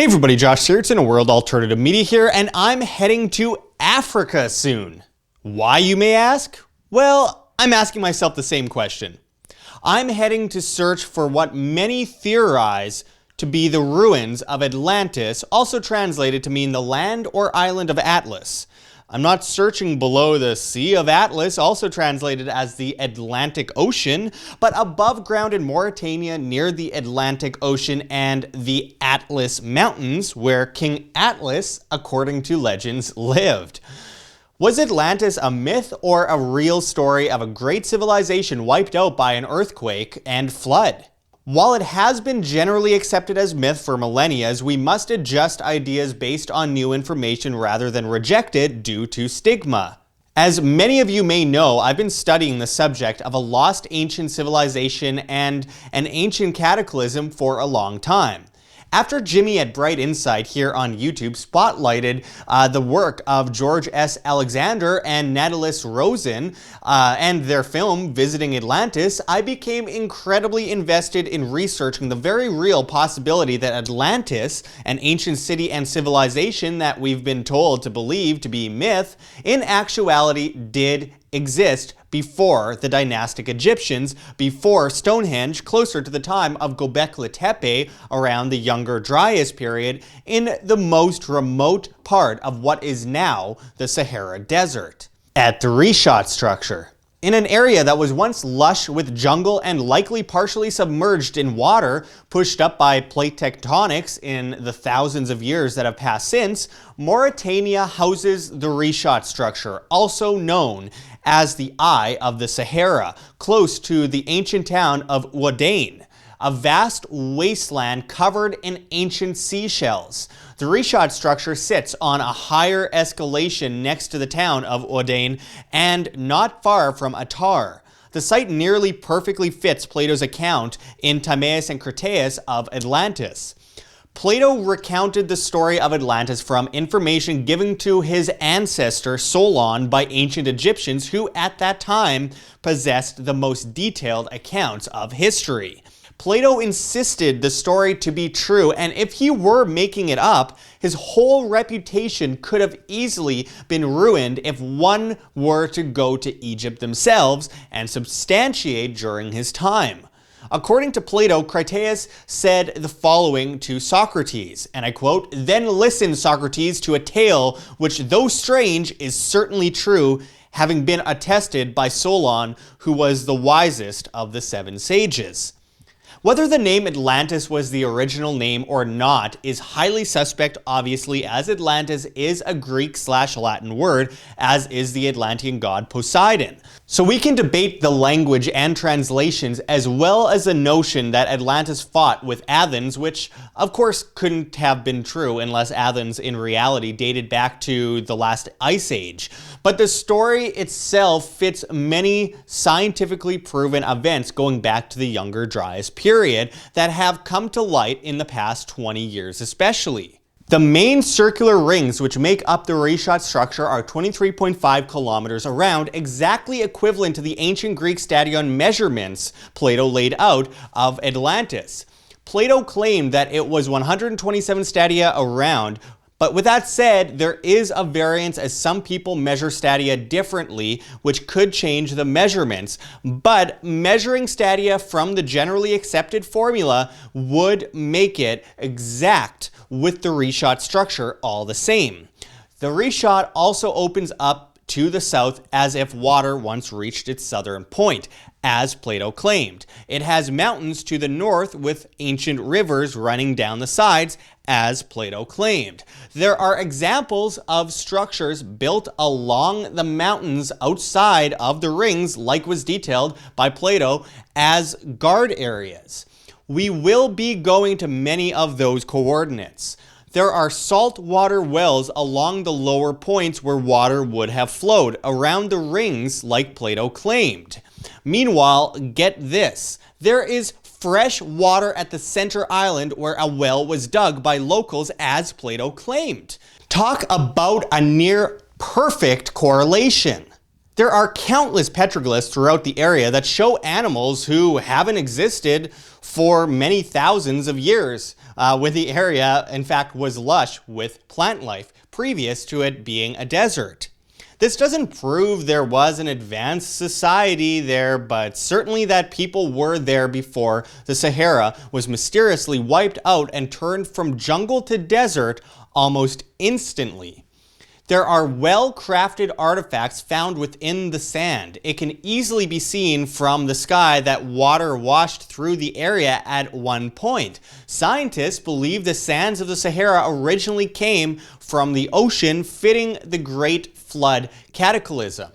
Hey everybody, Josh Sigurdson, a World Alternative Media here, and I'm heading to Africa soon. Why, you may ask? Well, I'm asking myself the same question. I'm heading to search for what many theorize to be the ruins of Atlantis, also translated to mean the land or island of Atlas. I'm not searching below the Sea of Atlas, also translated as the Atlantic Ocean, but above ground in Mauritania near the Atlantic Ocean and the Atlas Mountains, where King Atlas, according to legends, lived. Was Atlantis a myth or a real story of a great civilization wiped out by an earthquake and flood? While it has been generally accepted as myth for millennia, we must adjust ideas based on new information rather than reject it due to stigma. As many of you may know, I've been studying the subject of a lost ancient civilization and an ancient cataclysm for a long time. After Jimmy at Bright Insight here on YouTube spotlighted the work of George S. Alexander and Natalis Rosen and their film Visiting Atlantis, I became incredibly invested in researching the very real possibility that Atlantis, an ancient city and civilization that we've been told to believe to be myth, in actuality did exist before the dynastic Egyptians, before Stonehenge, closer to the time of Göbekli Tepe, around the Younger Dryas period, in the most remote part of what is now the Sahara Desert. At the Richat Structure, in an area that was once lush with jungle and likely partially submerged in water, pushed up by plate tectonics in the thousands of years that have passed since, Mauritania houses the Richat Structure, also known as the Eye of the Sahara, close to the ancient town of Ouaddaine, a vast wasteland covered in ancient seashells. The Richat Structure sits on a higher escalation next to the town of Ouaddaine and not far from Attar. The site nearly perfectly fits Plato's account in Timaeus and Critias of Atlantis. Plato recounted the story of Atlantis from information given to his ancestor Solon by ancient Egyptians who at that time possessed the most detailed accounts of history. Plato insisted the story to be true, and if he were making it up, his whole reputation could have easily been ruined if one were to go to Egypt themselves and substantiate during his time. According to Plato, Critias said the following to Socrates, and I quote, "Then listen, Socrates, to a tale which, though strange, is certainly true, having been attested by Solon, who was the wisest of the 7 sages." Whether the name Atlantis was the original name or not is highly suspect, obviously, as Atlantis is a Greek/Latin word, as is the Atlantean god Poseidon. So we can debate the language and translations, as well as the notion that Atlantis fought with Athens, which of course couldn't have been true unless Athens in reality dated back to the last ice age. But the story itself fits many scientifically proven events going back to the Younger Dryas period that have come to light in the past 20 years especially. The main circular rings which make up the Richat Structure are 23.5 kilometers around, exactly equivalent to the ancient Greek stadion measurements Plato laid out of Atlantis. Plato claimed that it was 127 stadia around, but with that said, there is a variance as some people measure stadia differently, which could change the measurements. But measuring stadia from the generally accepted formula would make it exact with the Richat Structure all the same. The Richat also opens up to the south as if water once reached its southern point, as Plato claimed. It has mountains to the north with ancient rivers running down the sides, as Plato claimed. There are examples of structures built along the mountains outside of the rings, like was detailed by Plato, as guard areas. We will be going to many of those coordinates. There are saltwater wells along the lower points where water would have flowed around the rings like Plato claimed. Meanwhile, get this, there is fresh water at the center island where a well was dug by locals as Plato claimed. Talk about a near perfect correlation. There are countless petroglyphs throughout the area that show animals who haven't existed for many thousands of years, when the area, in fact, was lush with plant life previous to it being a desert. This doesn't prove there was an advanced society there, but certainly that people were there before the Sahara was mysteriously wiped out and turned from jungle to desert almost instantly. There are well-crafted artifacts found within the sand. It can easily be seen from the sky that water washed through the area at one point. Scientists believe the sands of the Sahara originally came from the ocean, fitting the Great Flood cataclysm.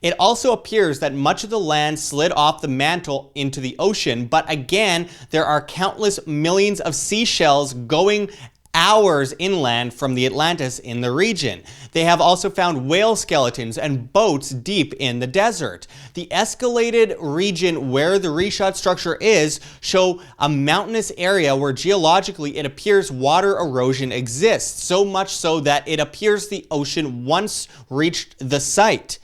It also appears that much of the land slid off the mantle into the ocean, but again, there are countless millions of seashells going hours inland from the Atlantis in the region. They have also found whale skeletons and boats deep in the desert. The escalated region where the Richat structure is show a mountainous area where geologically it appears water erosion exists, so much so that it appears the ocean once reached the site,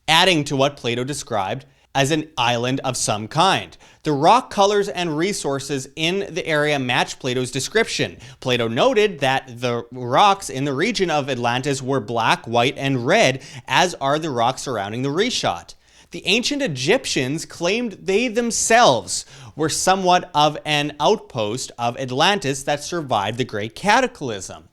adding to what Plato described as an island of some kind. The rock colors and resources in the area match Plato's description. Plato noted that the rocks in the region of Atlantis were black, white, and red, as are the rocks surrounding the Richat. The ancient Egyptians claimed they themselves were somewhat of an outpost of Atlantis that survived the Great Cataclysm.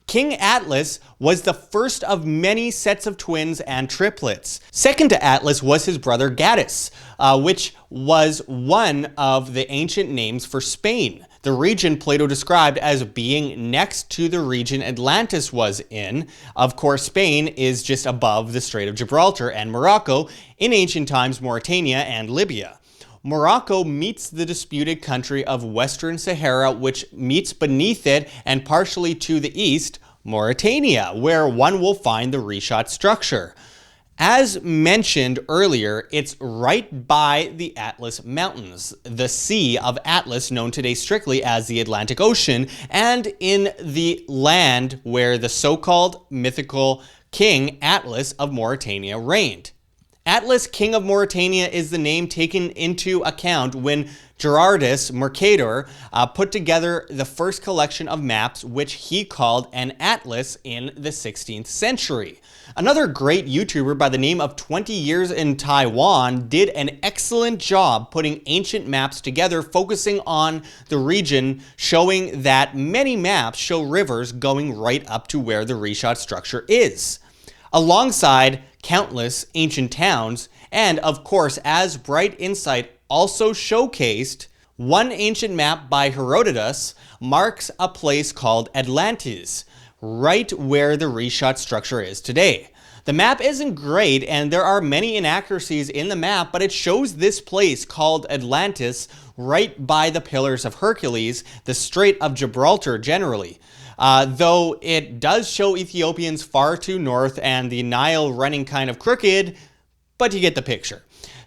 King Atlas was the first of many sets of twins and triplets. Second to Atlas was his brother Gades, which was one of the ancient names for Spain, the region Plato described as being next to the region Atlantis was in. Of course, Spain is just above the Strait of Gibraltar and Morocco, in ancient times Mauritania and Libya. Morocco meets the disputed country of Western Sahara, which meets beneath it and partially to the east, Mauritania, where one will find the Richat structure. As mentioned earlier, it's right by the Atlas Mountains, the Sea of Atlas known today strictly as the Atlantic Ocean, and in the land where the so-called mythical King Atlas of Mauritania reigned. Atlas, King of Mauritania, is the name taken into account when Gerardus Mercator put together the first collection of maps, which he called an atlas in the 16th century. Another great YouTuber by the name of 20 Years in Taiwan did an excellent job putting ancient maps together, focusing on the region, showing that many maps show rivers going right up to where the Richat structure is, alongside countless ancient towns, and of course, as Bright Insight also showcased, one ancient map by Herodotus marks a place called Atlantis, right where the Richat structure is today. The map isn't great and there are many inaccuracies in the map, but it shows this place called Atlantis right by the Pillars of Hercules, the Strait of Gibraltar generally. Though it does show Ethiopians far too north and the Nile running kind of crooked, but you get the picture.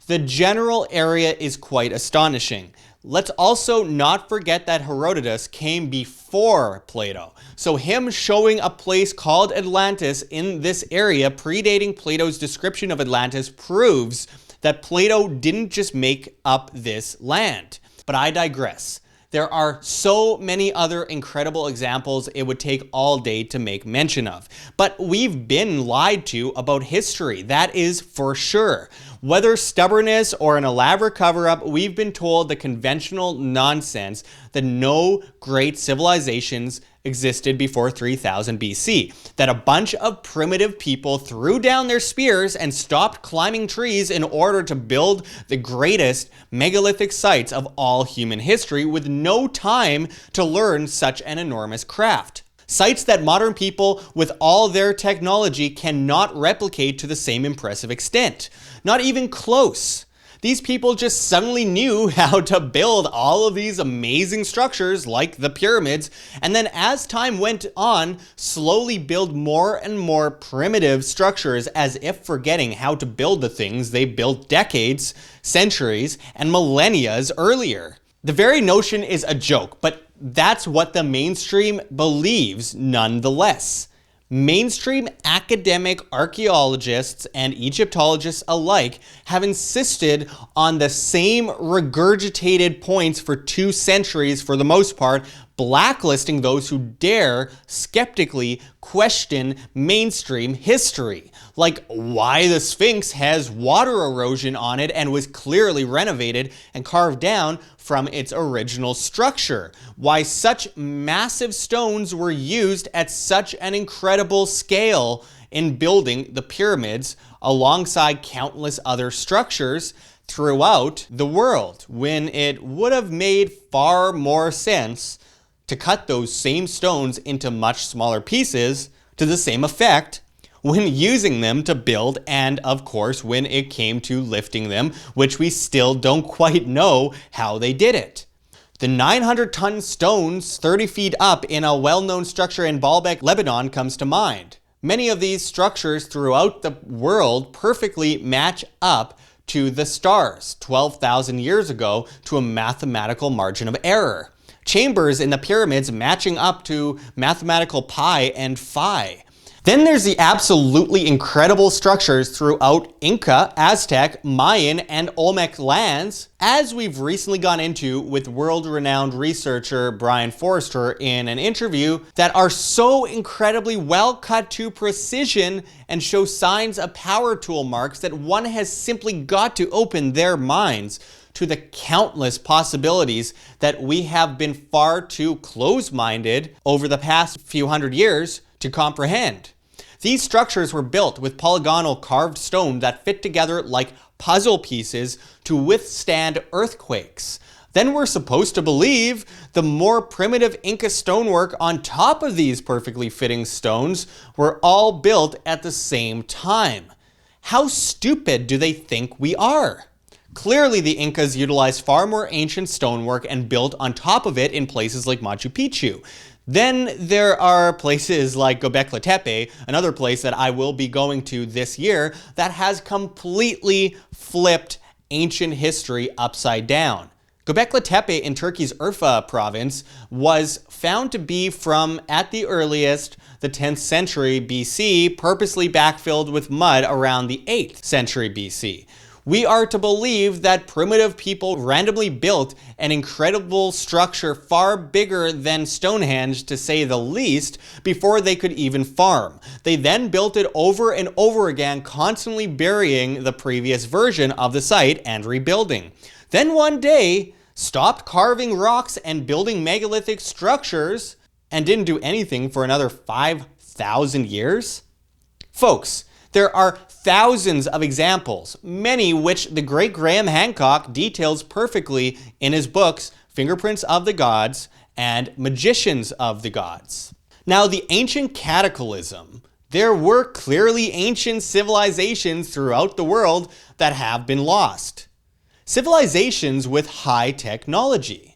The general area is quite astonishing. Let's also not forget that Herodotus came before Plato. So him showing a place called Atlantis in this area predating Plato's description of Atlantis proves that Plato didn't just make up this land. But I digress. There are so many other incredible examples it would take all day to make mention of. But we've been lied to about history, that is for sure. Whether stubbornness or an elaborate cover-up, we've been told the conventional nonsense that no great civilizations existed before 3000 BC, that a bunch of primitive people threw down their spears and stopped climbing trees in order to build the greatest megalithic sites of all human history with no time to learn such an enormous craft. Sites that modern people with all their technology cannot replicate to the same impressive extent. Not even close. These people just suddenly knew how to build all of these amazing structures like the pyramids, and then as time went on, slowly build more and more primitive structures as if forgetting how to build the things they built decades, centuries, and millennia earlier. The very notion is a joke, but that's what the mainstream believes nonetheless. Mainstream academic archaeologists and Egyptologists alike have insisted on the same regurgitated points for 2 centuries for the most part, blacklisting those who dare skeptically question mainstream history. Like why the Sphinx has water erosion on it and was clearly renovated and carved down from its original structure. Why such massive stones were used at such an incredible scale in building the pyramids alongside countless other structures throughout the world, when it would have made far more sense to cut those same stones into much smaller pieces to the same effect when using them to build, and of course when it came to lifting them, which we still don't quite know how they did it. The 900-ton stones 30 feet up in a well-known structure in Baalbek, Lebanon comes to mind. Many of these structures throughout the world perfectly match up to the stars 12,000 years ago to a mathematical margin of error. Chambers in the pyramids matching up to mathematical pi and phi. Then there's the absolutely incredible structures throughout Inca, Aztec, Mayan, and Olmec lands, as we've recently gone into with world-renowned researcher Brian Forrester in an interview, that are so incredibly well cut to precision and show signs of power tool marks that one has simply got to open their minds to the countless possibilities that we have been far too close-minded over the past few hundred years to comprehend. These structures were built with polygonal carved stone that fit together like puzzle pieces to withstand earthquakes. Then we're supposed to believe the more primitive Inca stonework on top of these perfectly fitting stones were all built at the same time. How stupid do they think we are? Clearly, the Incas utilized far more ancient stonework and built on top of it in places like Machu Picchu. Then there are places like Göbekli Tepe, another place that I will be going to this year, that has completely flipped ancient history upside down. Göbekli Tepe in Turkey's Urfa province was found to be from, at the earliest, the 10th century BC, purposely backfilled with mud around the 8th century BC. We are to believe that primitive people randomly built an incredible structure far bigger than Stonehenge, to say the least, before they could even farm. They then built it over and over again, constantly burying the previous version of the site and rebuilding. Then one day, stopped carving rocks and building megalithic structures and didn't do anything for another 5,000 years? Folks, there are thousands of examples, many which the great Graham Hancock details perfectly in his books Fingerprints of the Gods and Magicians of the Gods. Now, the ancient cataclysm. There were clearly ancient civilizations throughout the world that have been lost. Civilizations with high technology.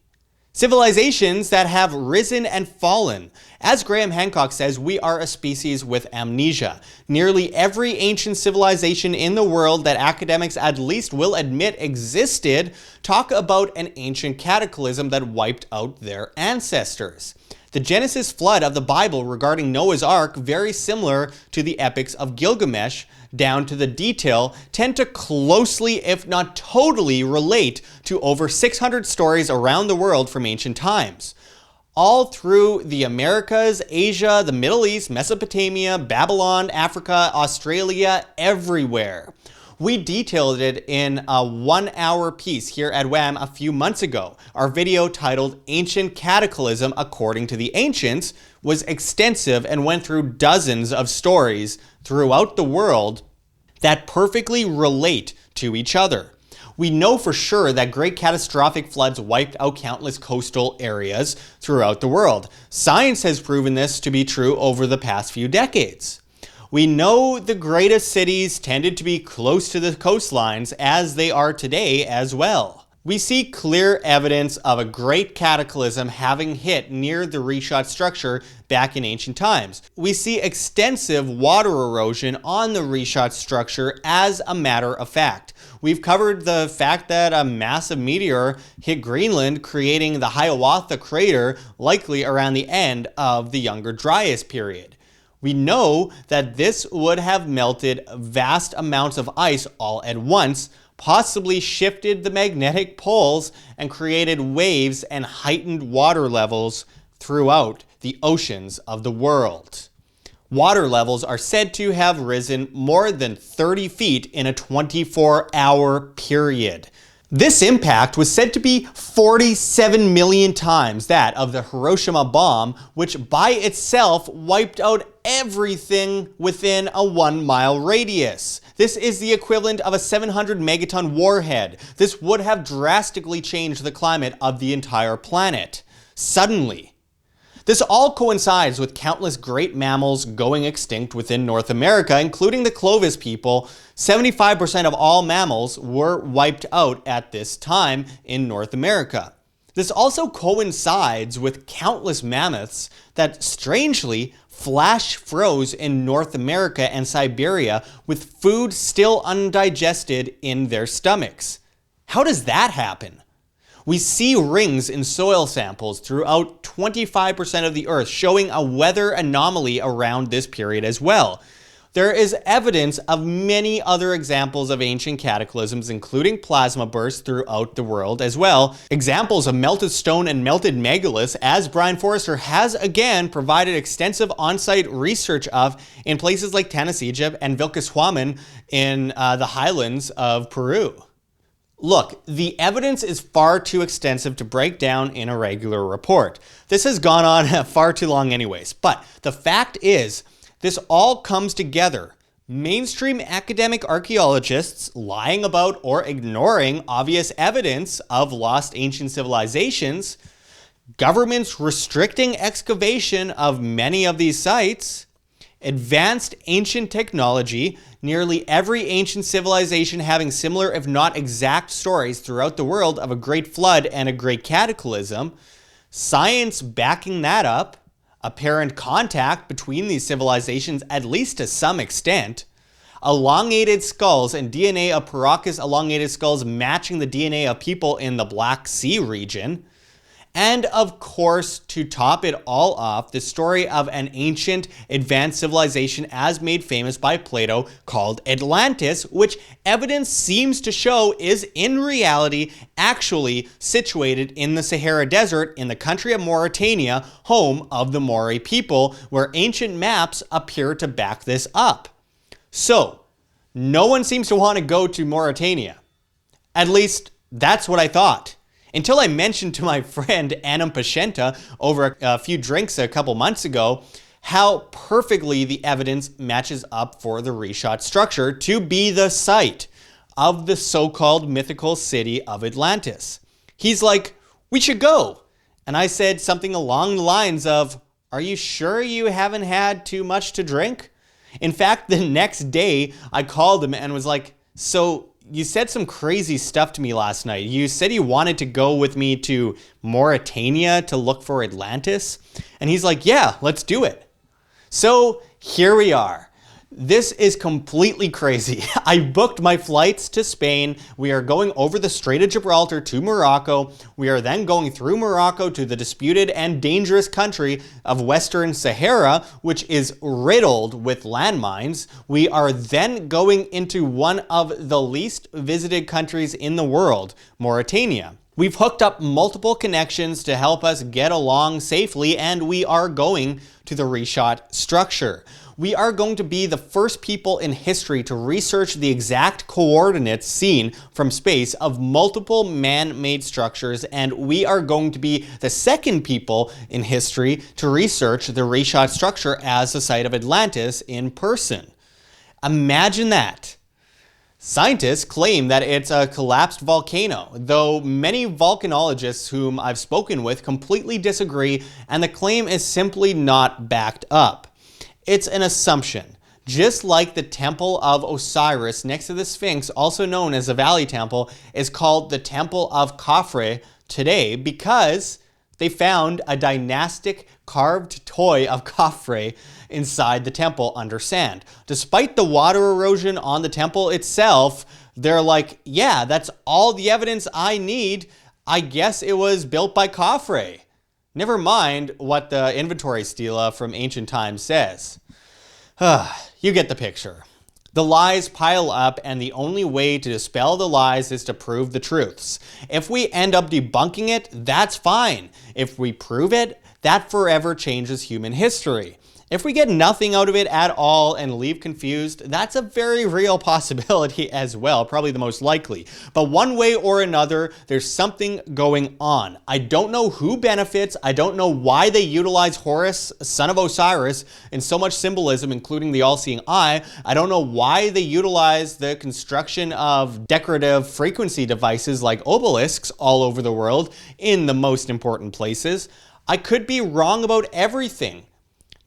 Civilizations that have risen and fallen. As Graham Hancock says, we are a species with amnesia. Nearly every ancient civilization in the world that academics at least will admit existed talk about an ancient cataclysm that wiped out their ancestors. The Genesis flood of the Bible regarding Noah's Ark, very similar to the epics of Gilgamesh, down to the detail, tend to closely, if not totally, relate to over 600 stories around the world from ancient times. All through the Americas, Asia, the Middle East, Mesopotamia, Babylon, Africa, Australia, everywhere. We detailed it in a 1-hour piece here at WAM a few months ago. Our video titled Ancient Cataclysm According to the Ancients was extensive and went through dozens of stories throughout the world that perfectly relate to each other. We know for sure that great catastrophic floods wiped out countless coastal areas throughout the world. Science has proven this to be true over the past few decades. We know the greatest cities tended to be close to the coastlines, as they are today as well. We see clear evidence of a great cataclysm having hit near the Richat Structure back in ancient times. We see extensive water erosion on the Richat Structure as a matter of fact. We've covered the fact that a massive meteor hit Greenland, creating the Hiawatha crater, likely around the end of the Younger Dryas period. We know that this would have melted vast amounts of ice all at once, possibly shifted the magnetic poles and created waves and heightened water levels throughout the oceans of the world. Water levels are said to have risen more than 30 feet in a 24-hour period. This impact was said to be 47 million times that of the Hiroshima bomb, which by itself wiped out everything within a 1-mile radius. This is the equivalent of a 700 megaton warhead. This would have drastically changed the climate of the entire planet. Suddenly. This all coincides with countless great mammals going extinct within North America, including the Clovis people. 75% of all mammals were wiped out at this time in North America. This also coincides with countless mammoths that strangely flash froze in North America and Siberia with food still undigested in their stomachs. How does that happen? We see rings in soil samples throughout 25% of the Earth, showing a weather anomaly around this period as well. There is evidence of many other examples of ancient cataclysms, including plasma bursts throughout the world as well. Examples of melted stone and melted megaliths, as Brian Forrester has again provided extensive on-site research of in places like Tanis, Egypt, and Vilcashuaman in the highlands of Peru. Look, the evidence is far too extensive to break down in a regular report. This has gone on far too long anyways, but the fact is, this all comes together. Mainstream academic archaeologists lying about or ignoring obvious evidence of lost ancient civilizations, governments restricting excavation of many of these sites, advanced ancient technology, nearly every ancient civilization having similar if not exact stories throughout the world of a great flood and a great cataclysm, science backing that up, apparent contact between these civilizations at least to some extent, elongated skulls and DNA of Paracas elongated skulls matching the DNA of people in the Black Sea region, and of course, to top it all off, the story of an ancient advanced civilization as made famous by Plato called Atlantis, which evidence seems to show is in reality actually situated in the Sahara Desert in the country of Mauritania, home of the Maori people, where ancient maps appear to back this up. So, no one seems to want to go to Mauritania. At least, that's what I thought. Until I mentioned to my friend Anam Pashenta over a few drinks a couple months ago how perfectly the evidence matches up for the Richat Structure to be the site of the so-called mythical city of Atlantis. He's like, we should go. And I said something along the lines of, are you sure you haven't had too much to drink? In fact, the next day I called him and was like, so you said some crazy stuff to me last night. You said you wanted to go with me to Mauritania to look for Atlantis. And he's like, yeah, let's do it. So here we are. This is completely crazy. I booked my flights to Spain. We are going over the Strait of Gibraltar to Morocco. We are then going through Morocco to the disputed and dangerous country of Western Sahara, which is riddled with landmines. We are then going into one of the least visited countries in the world, Mauritania. We've hooked up multiple connections to help us get along safely, and we are going to the Richat Structure. We are going to be the first people in history to research the exact coordinates seen from space of multiple man-made structures, and we are going to be the second people in history to research the Richat Structure as the site of Atlantis in person. Imagine that. Scientists claim that it's a collapsed volcano, though many volcanologists whom I've spoken with completely disagree, and the claim is simply not backed up. It's an assumption. Just like the Temple of Osiris next to the Sphinx, also known as the Valley Temple, is called the Temple of Khafre today because they found a dynastic carved toy of Khafre inside the temple under sand. Despite the water erosion on the temple itself, they're like, yeah, that's all the evidence I need. I guess it was built by Khafre. Never mind what the inventory stela from ancient times says. You get the picture. The lies pile up, and the only way to dispel the lies is to prove the truths. If we end up debunking it, that's fine. If we prove it, that forever changes human history. If we get nothing out of it at all and leave confused, that's a very real possibility as well, probably the most likely. But one way or another, there's something going on. I don't know who benefits. I don't know why they utilize Horus, son of Osiris, in so much symbolism, including the all-seeing eye. I don't know why they utilize the construction of decorative frequency devices like obelisks all over the world in the most important places. I could be wrong about everything.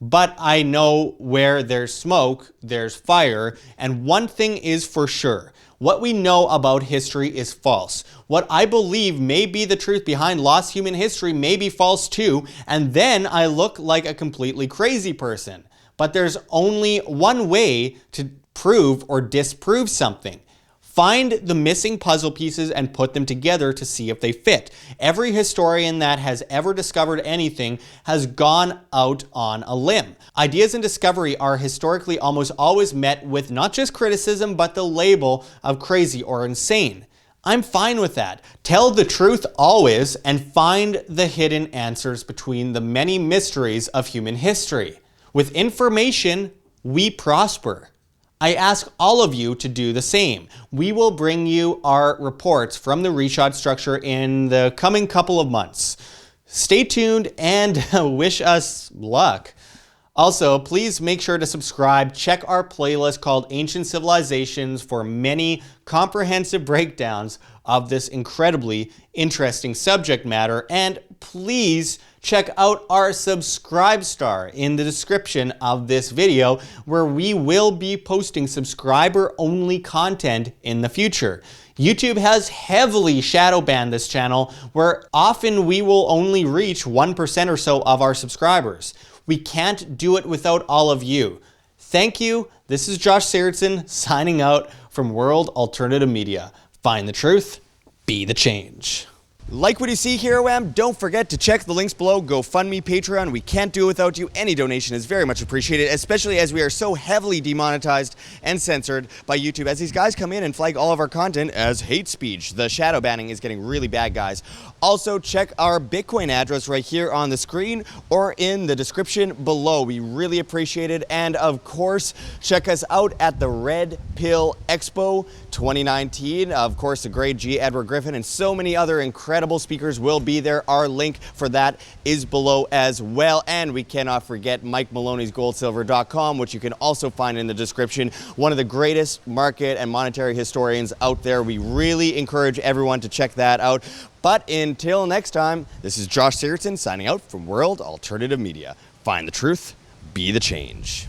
But I know where there's smoke, there's fire, and one thing is for sure. What we know about history is false. What I believe may be the truth behind lost human history may be false too, and then I look like a completely crazy person. But there's only one way to prove or disprove something. Find the missing puzzle pieces and put them together to see if they fit. Every historian that has ever discovered anything has gone out on a limb. Ideas in discovery are historically almost always met with not just criticism, but the label of crazy or insane. I'm fine with that. Tell the truth always and find the hidden answers between the many mysteries of human history. With information, we prosper. I ask all of you to do the same. We will bring you our reports from the Richat Structure in the coming couple of months. Stay tuned and wish us luck. Also, please make sure to subscribe. Check our playlist called Ancient Civilizations for many comprehensive breakdowns of this incredibly interesting subject matter. And please check out our subscribe star in the description of this video, where we will be posting subscriber-only content in the future. YouTube has heavily shadow banned this channel, where often we will only reach 1% or so of our subscribers. We can't do it without all of you. Thank you. This is Josh Sigurdson signing out from World Alternative Media. Find the truth, be the change. Like what you see here, WAM? Don't forget to check the links below. GoFundMe, Patreon. We can't do it without you. Any donation is very much appreciated, especially as we are so heavily demonetized and censored by YouTube, as these guys come in and flag all of our content as hate speech. The shadow banning is getting really bad, guys. Also, check our Bitcoin address right here on the screen or in the description below. We really appreciate it. And of course, check us out at the Red Pill Expo 2019. Of course, the great G. Edward Griffin and so many other incredible speakers will be there. Our link for that is below as well. And we cannot forget Mike Maloney's goldsilver.com, which you can also find in the description. One of the greatest market and monetary historians out there. We really encourage everyone to check that out. But until next time, this is Josh Sigurdson signing out from World Alternative Media. Find the truth, be the change.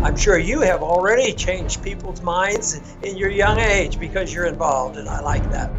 I'm sure you have already changed people's minds in your young age because you're involved, and I like that.